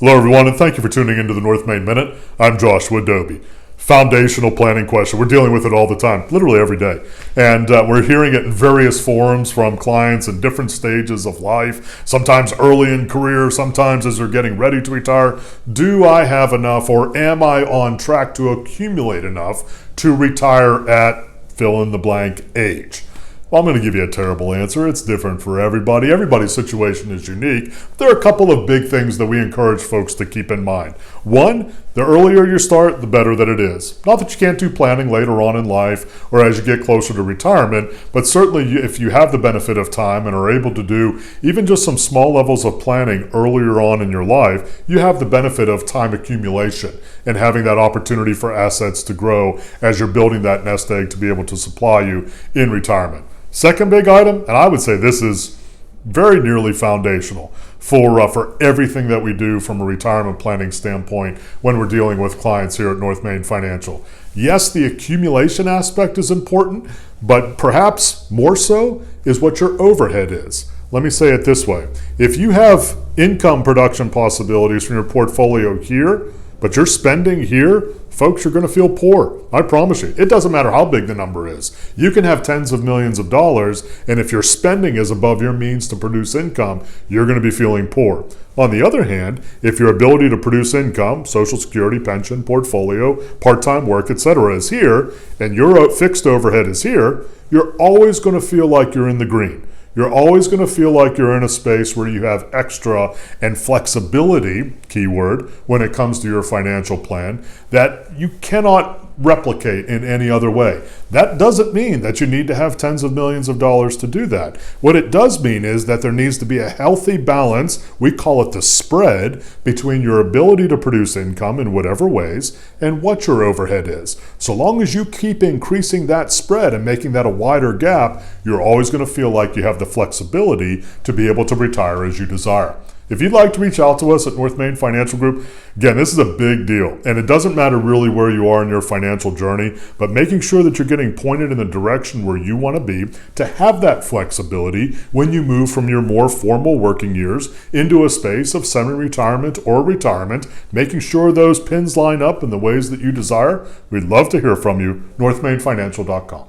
Hello, everyone, and thank you for tuning into the North Main Minute. I'm Joshua Dobie. Foundational planning question. We're dealing with it all the time, literally every day. And we're hearing it in various forums from clients in different stages of life, sometimes early in career, sometimes as they're getting ready to retire. Do I have enough, or am I on track to accumulate enough to retire at fill in the blank age? Well, I'm going to give you a terrible answer. It's different for everybody. Everybody's situation is unique. There are a couple of big things that we encourage folks to keep in mind. One, the earlier you start, the better that it is. Not that you can't do planning later on in life or as you get closer to retirement, but certainly if you have the benefit of time and are able to do even just some small levels of planning earlier on in your life, you have the benefit of time accumulation and having that opportunity for assets to grow as you're building that nest egg to be able to supply you in retirement. Second big item, and I would say this is very nearly foundational for everything that we do from a retirement planning standpoint when we're dealing with clients here at North Main Financial. Yes, the accumulation aspect is important, but perhaps more so is what your overhead is. Let me say it this way. If you have income production possibilities from your portfolio here, but you're spending here, folks, you're going to feel poor. I promise you. It doesn't matter how big the number is. You can have tens of millions of dollars, and if your spending is above your means to produce income, you're going to be feeling poor. On the other hand, if your ability to produce income, Social Security, pension, portfolio, part-time work, etc. is here, and your fixed overhead is here, you're always going to feel like you're in the green. You're always going to feel like you're in a space where you have extra and flexibility, keyword, when it comes to your financial plan that you cannot replicate in any other way. That doesn't mean that you need to have tens of millions of dollars to do that. What it does mean is that there needs to be a healthy balance, we call it the spread, between your ability to produce income in whatever ways and what your overhead is. So long as you keep increasing that spread and making that a wider gap, you're always going to feel like you have the flexibility to be able to retire as you desire. If you'd like to reach out to us at North Main Financial Group, again, this is a big deal. And it doesn't matter really where you are in your financial journey, but making sure that you're getting pointed in the direction where you want to be to have that flexibility when you move from your more formal working years into a space of semi-retirement or retirement, making sure those pins line up in the ways that you desire. We'd love to hear from you. NorthMainFinancial.com.